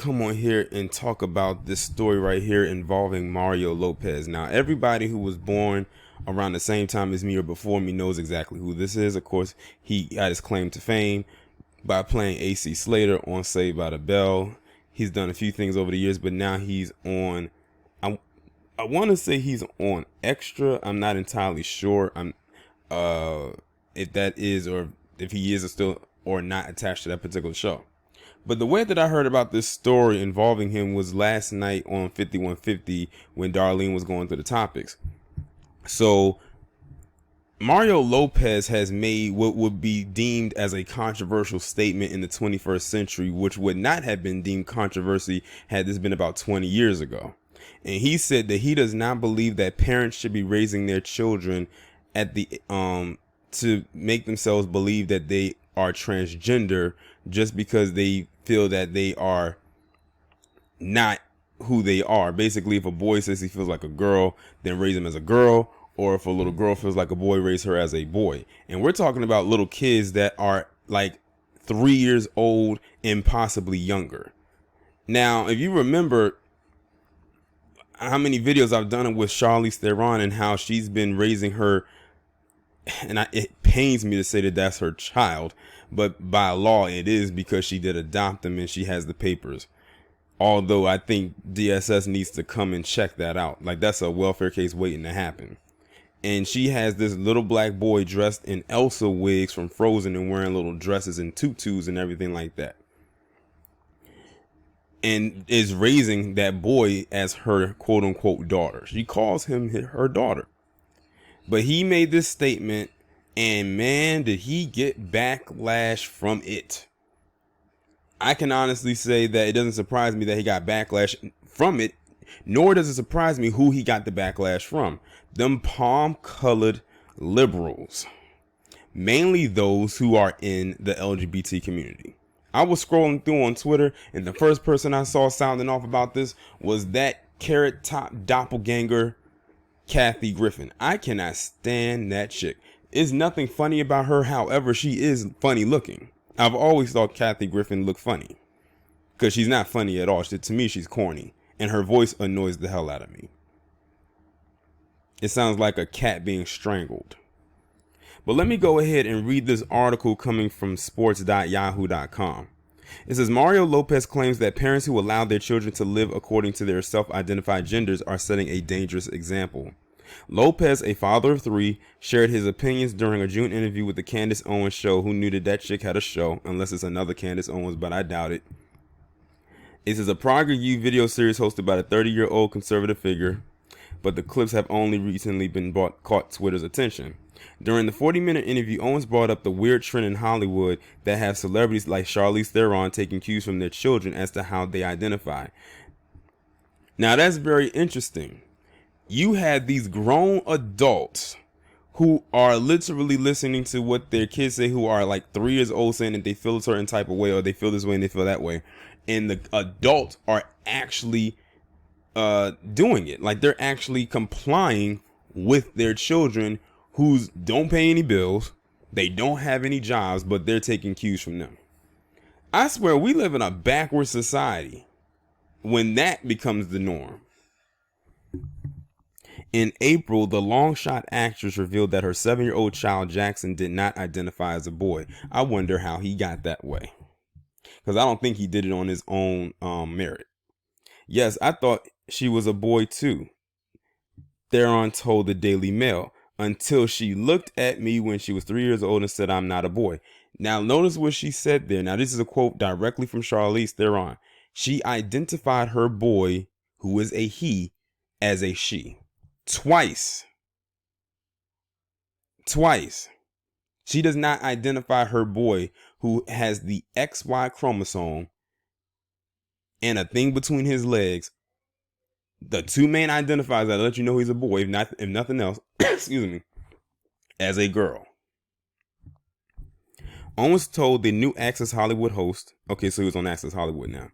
come on here and talk about this story right here involving Mario Lopez. Now, everybody who was born around the same time as me or before me knows exactly who this is. Of course, he got his claim to fame by playing AC Slater on Saved by the Bell. He's done a few things over the years, but now he's on, I want to say he's on Extra. I'm not entirely sure. If that is, or if he is still or not attached to that particular show. But the way that I heard about this story involving him was last night on 5150 when Darlene was going through the topics. So Mario Lopez has made what would be deemed as a controversial statement in the 21st century, which would not have been deemed controversy had this been about 20 years ago. And he said that he does not believe that parents should be raising their children at the to make themselves believe that they are transgender just because they feel that they are not who they are. Basically, if a boy says he feels like a girl, then raise him as a girl. Or if a little girl feels like a boy, raise her as a boy. And we're talking about little kids that are like 3 years old and possibly younger. Now, if you remember how many videos I've done with Charlize Theron and how she's been raising her, and it pains me to say that that's her child, but by law it is because she did adopt him and she has the papers. Although I think DSS needs to come and check that out. Like, that's a welfare case waiting to happen. And she has this little black boy dressed in Elsa wigs from Frozen and wearing little dresses and tutus and everything like that. And is raising that boy as her quote unquote daughter. She calls him her daughter. But he made this statement, and man, did he get backlash from it. I can honestly say that it doesn't surprise me that he got backlash from it, nor does it surprise me who he got the backlash from. Them palm-colored liberals, mainly those who are in the LGBT community. I was scrolling through on Twitter, and the first person I saw sounding off about this was that carrot top doppelganger Kathy Griffin. I cannot stand that chick. There's nothing funny about her. However, she is funny looking. I've always thought Kathy Griffin looked funny because she's not funny at all. To me, she's corny, and her voice annoys the hell out of me. It sounds like a cat being strangled. But let me go ahead and read this article coming from sports.yahoo.com. It says Mario Lopez claims that parents who allow their children to live according to their self-identified genders are setting a dangerous example. Lopez, a father of three, shared his opinions during a June interview with the Candace Owens show. Who knew that chick had a show? Unless it's another Candace Owens, but I doubt it. It is a PragerU video series hosted by the 30-year-old conservative figure, but the clips have only recently been caught Twitter's attention. During the 40-minute interview, Owens brought up the weird trend in Hollywood that have celebrities like Charlize Theron taking cues from their children as to how they identify. Now, that's very interesting. You had these grown adults who are literally listening to what their kids say, who are like 3 years old, saying that they feel a certain type of way, or they feel this way and they feel that way. And the adults are actually doing it. Like, they're actually complying with their children who don't pay any bills. They don't have any jobs, but they're taking cues from them. I swear we live in a backward society when that becomes the norm. In April, the long shot actress revealed that her 7-year-old child Jackson did not identify as a boy. I wonder how he got that way, because I don't think he did it on his own merit. Yes, I thought she was a boy too, Theron told the Daily Mail, until she looked at me when she was 3 years old and said, "I'm not a boy." Now, notice what she said there. Now, this is a quote directly from Charlize Theron. She identified her boy, who is a he, as a she. Twice. She does not identify her boy, who has the XY chromosome and a thing between his legs. The two main identifiers that let you know he's a boy, if nothing else, excuse me, as a girl. Owens told the new Access Hollywood host, okay, so he was on Access Hollywood now,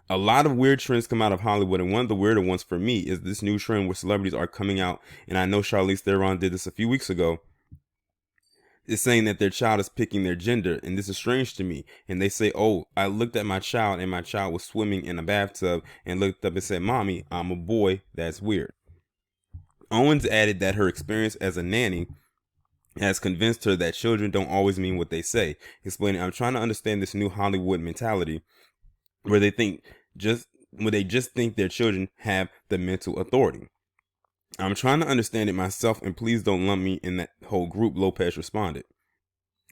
a lot of weird trends come out of Hollywood, and one of the weirder ones for me is this new trend where celebrities are coming out, and I know Charlize Theron did this a few weeks ago, is saying that their child is picking their gender, and this is strange to me. And they say, oh, I looked at my child and my child was swimming in a bathtub and looked up and said, Mommy, I'm a boy. That's weird. Owens added that her experience as a nanny has convinced her that children don't always mean what they say, explaining, I'm trying to understand this new Hollywood mentality where they just think their children have the mental authority. I'm trying to understand it myself, and please don't lump me in that whole group, Lopez responded.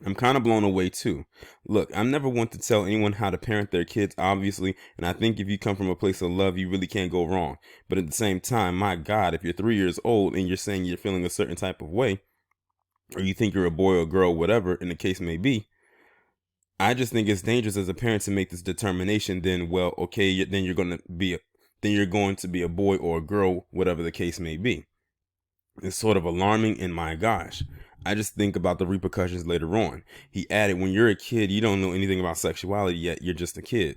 I'm kind of blown away too. Look, I'm never one to tell anyone how to parent their kids, obviously, and I think if you come from a place of love, you really can't go wrong. But at the same time, my God, if you're 3 years old and you're saying you're feeling a certain type of way, or you think you're a boy or girl, whatever in the case may be, I just think it's dangerous as a parent to make this determination. Then, well, okay, then you're going to be a boy or a girl, whatever the case may be. It's sort of alarming, and my gosh, I just think about the repercussions later on. He added, when you're a kid, you don't know anything about sexuality yet. You're just a kid.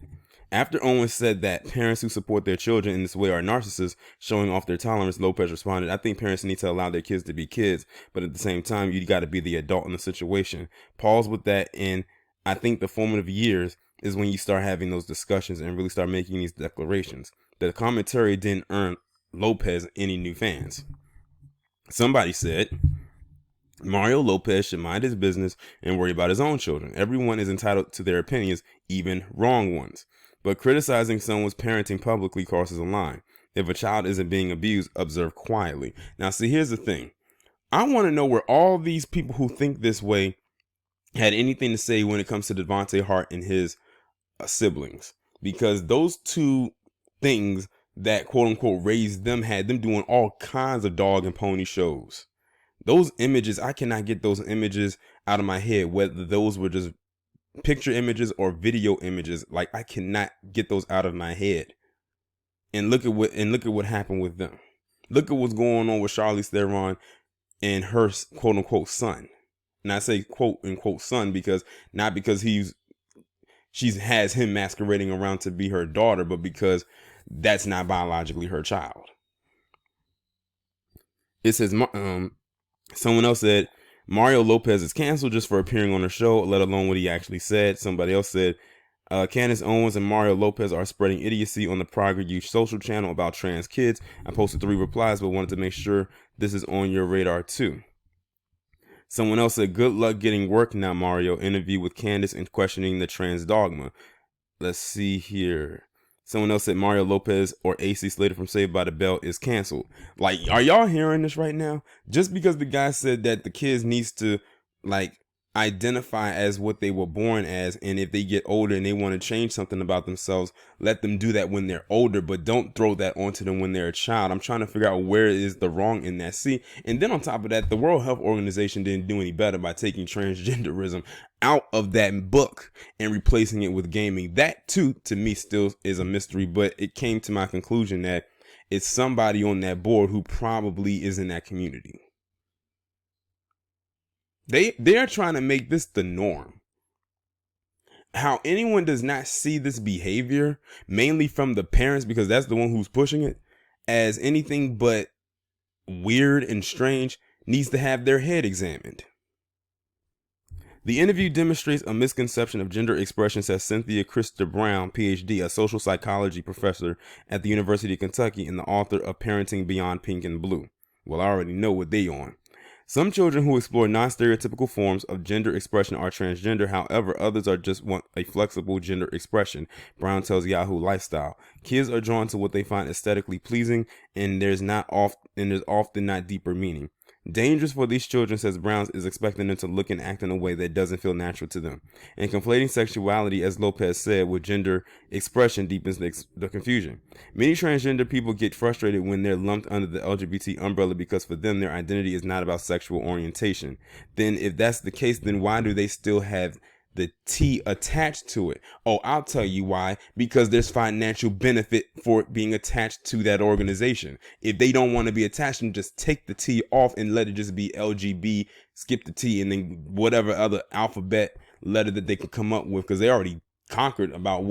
After Owens said that parents who support their children in this way are narcissists, showing off their tolerance, Lopez responded, I think parents need to allow their kids to be kids, but at the same time, you got to be the adult in the situation. Pause with that, and I think the formative years is when you start having those discussions and really start making these declarations. The commentary didn't earn Lopez any new fans. Somebody said, Mario Lopez should mind his business and worry about his own children. Everyone is entitled to their opinions, even wrong ones. But criticizing someone's parenting publicly crosses a line. If a child isn't being abused, observe quietly. Now, see, here's the thing. I want to know where all these people who think this way had anything to say when it comes to Devontae Hart and his siblings. Because those two things that quote unquote raised them had them doing all kinds of dog and pony shows. Those images, I cannot get those images out of my head, whether those were just picture images or video images. Like, I cannot get those out of my head. And look at what happened with them. Look at what's going on with Charlize Theron and her quote unquote son. And I say quote unquote son because not because she has him masquerading around to be her daughter, but because that's not biologically her child. It says, someone else said, Mario Lopez is canceled just for appearing on the show, let alone what he actually said. Somebody else said, Candace Owens and Mario Lopez are spreading idiocy on the Progress Youth social channel about trans kids. I posted 3 replies, but wanted to make sure this is on your radar too. Someone else said, good luck getting work now, Mario. Interview with Candace and questioning the trans dogma. Let's see here. Someone else said Mario Lopez or AC Slater from Saved by the Bell is canceled. Like, are y'all hearing this right now? Just because the guy said that the kids needs to like identify as what they were born as, and if they get older and they want to change something about themselves, let them do that when they're older, but don't throw that onto them when they're a child. I'm trying to figure out where is the wrong in that. See, and then on top of that, the World Health Organization didn't do any better by taking transgenderism out of that book and replacing it with gaming. That too, to me, still is a mystery, but it came to my conclusion that it's somebody on that board who probably is in that community. They're trying to make this the norm. How anyone does not see this behavior, mainly from the parents, because that's the one who's pushing it, as anything but weird and strange, needs to have their head examined. The interview demonstrates a misconception of gender expression, says Cynthia Christer Brown, PhD, a social psychology professor at the University of Kentucky and the author of Parenting Beyond Pink and Blue. Well, I already know what they on. Some children who explore non-stereotypical forms of gender expression are transgender. However, others are just want a flexible gender expression, Brown tells Yahoo Lifestyle. Kids are drawn to what they find aesthetically pleasing, and there's often not deeper meaning. Dangerous for these children, says Brown, is expecting them to look and act in a way that doesn't feel natural to them. And conflating sexuality, as Lopez said, with gender expression deepens the confusion. Many transgender people get frustrated when they're lumped under the LGBT umbrella because for them, their identity is not about sexual orientation. Then if that's the case, then why do they still have the T attached to it? Oh, I'll tell you why. Because there's financial benefit for it being attached to that organization. If they don't want to be attached, then just take the T off and let it just be LGB, skip the T, and then whatever other alphabet letter that they can come up with, because they already conquered about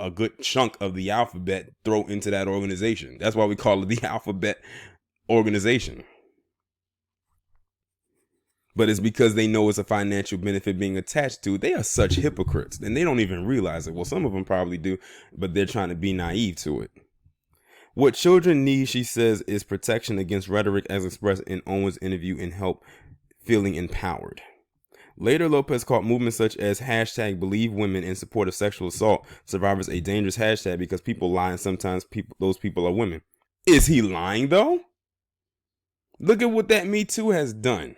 a good chunk of the alphabet throw into that organization. That's why we call it the alphabet organization. but it's because they know it's a financial benefit being attached to it. They are such hypocrites, and they don't even realize it. Well, some of them probably do, but they're trying to be naive to it. What children need, she says, is protection against rhetoric as expressed in Owen's interview and help feeling empowered. Later, Lopez called movements such as hashtag Believe Women in support of sexual assault survivors a dangerous hashtag because people lie and sometimes those people are women. Is he lying though? Look at what that Me Too has done.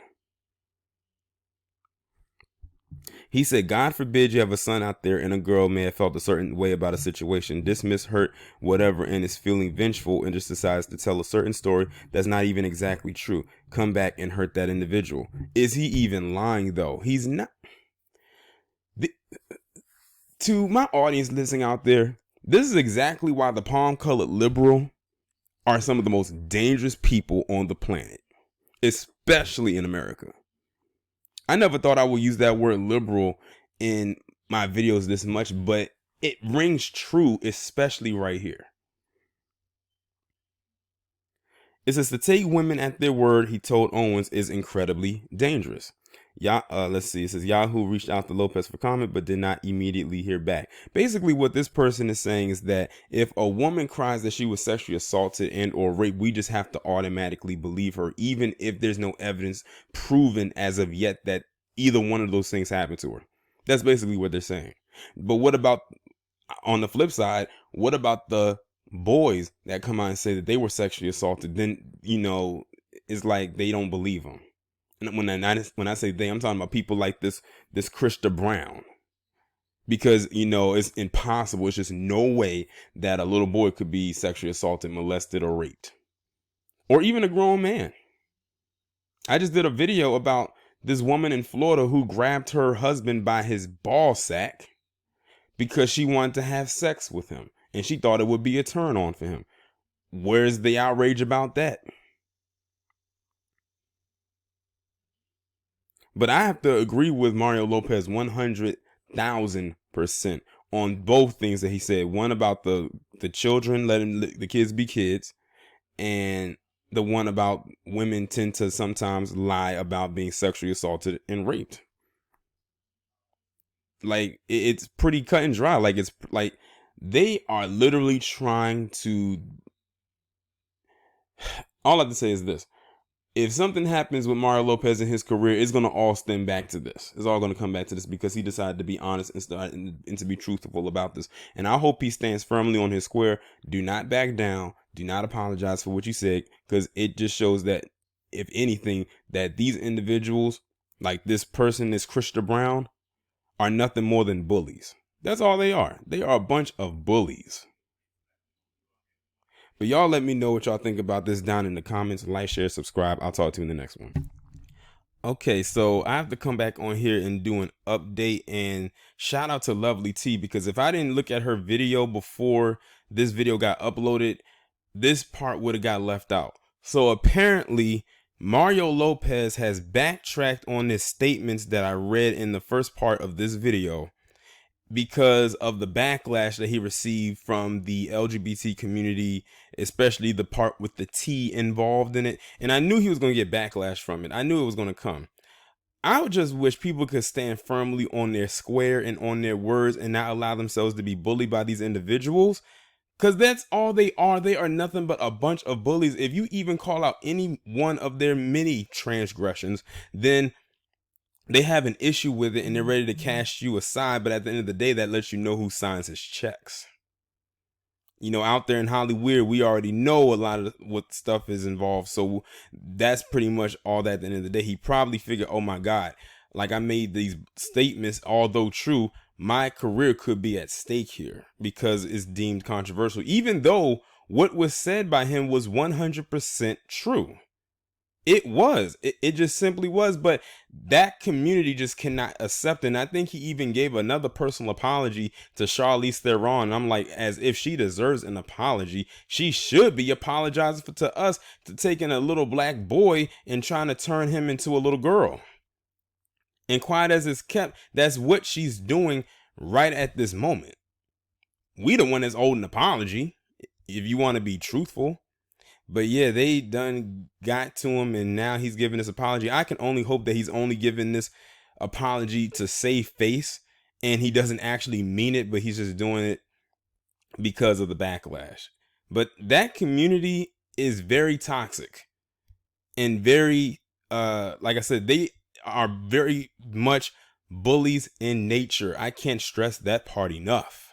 He said, God forbid you have a son out there and a girl may have felt a certain way about a situation, dismiss, hurt, whatever, and is feeling vengeful and just decides to tell a certain story that's not even exactly true. Come back and hurt that individual. Is he even lying though? He's not. To my audience listening out there, this is exactly why the palm-colored liberal are some of the most dangerous people on the planet, especially in America. I never thought I would use that word liberal in my videos this much, but it rings true, especially right here. It says to take women at their word, he told Owens, is incredibly dangerous. Let's see. It says Yahoo reached out to Lopez for comment, but did not immediately hear back. Basically, what this person is saying is that if a woman cries that she was sexually assaulted and or raped, we just have to automatically believe her, even if there's no evidence proven as of yet that either one of those things happened to her. That's basically what they're saying. But what about, on the flip side, what about the boys that come out and say that they were sexually assaulted? Then, it's like they don't believe them. And when I say they, I'm talking about people like this Krista Brown, because it's impossible. It's just no way that a little boy could be sexually assaulted, molested, or raped, or even a grown man. I just did a video about this woman in Florida who grabbed her husband by his ball sack because she wanted to have sex with him, and she thought it would be a turn on for him. Where's the outrage about that? But I have to agree with Mario Lopez 100,000% on both things that he said. One about the children, letting the kids be kids, and the one about women tend to sometimes lie about being sexually assaulted and raped. Like, it's pretty cut and dry. Like, it's like they are literally trying to. All I have to say is this. If something happens with Mario Lopez in his career, it's going to all stem back to this. It's all going to come back to this because he decided to be honest and to be truthful about this. And I hope he stands firmly on his square. Do not back down. Do not apologize for what you said, because it just shows that, if anything, that these individuals, like this person, this Krista Brown, are nothing more than bullies. That's all they are. They are a bunch of bullies. But y'all let me know what y'all think about this down in the comments. Like, share, subscribe. I'll talk to you in the next one. Okay, so I have to come back on here and do an update, and shout out to Lovely T, because if I didn't look at her video before this video got uploaded, this part would have got left out. So apparently Mario Lopez has backtracked on his statements that I read in the first part of this video, because of the backlash that he received from the LGBT community, especially the part with the T involved in it. And I knew he was going to get backlash from it. I knew it was going to come. I would just wish people could stand firmly on their square and on their words and not allow themselves to be bullied by these individuals, because that's all they are. They are nothing but a bunch of bullies. If you even call out any one of their many transgressions, then they have an issue with it and they're ready to cast you aside. But at the end of the day, that lets you know who signs his checks. Out there in Hollywood, we already know a lot of what stuff is involved. So that's pretty much all that. At the end of the day, he probably figured, oh my God, like, I made these statements, although true, my career could be at stake here because it's deemed controversial, even though what was said by him was 100% true. It was. It just simply was. But that community just cannot accept it. And I think he even gave another personal apology to Charlize Theron. And I'm like, as if she deserves an apology. She should be apologizing to us to taking a little black boy and trying to turn him into a little girl. And quiet as it's kept, that's what she's doing right at this moment. We the one that's owed an apology, if you want to be truthful. But yeah, they done got to him, and now he's giving this apology. I can only hope that he's only giving this apology to save face, and he doesn't actually mean it, but he's just doing it because of the backlash. But that community is very toxic and very, like I said, they are very much bullies in nature. I can't stress that part enough.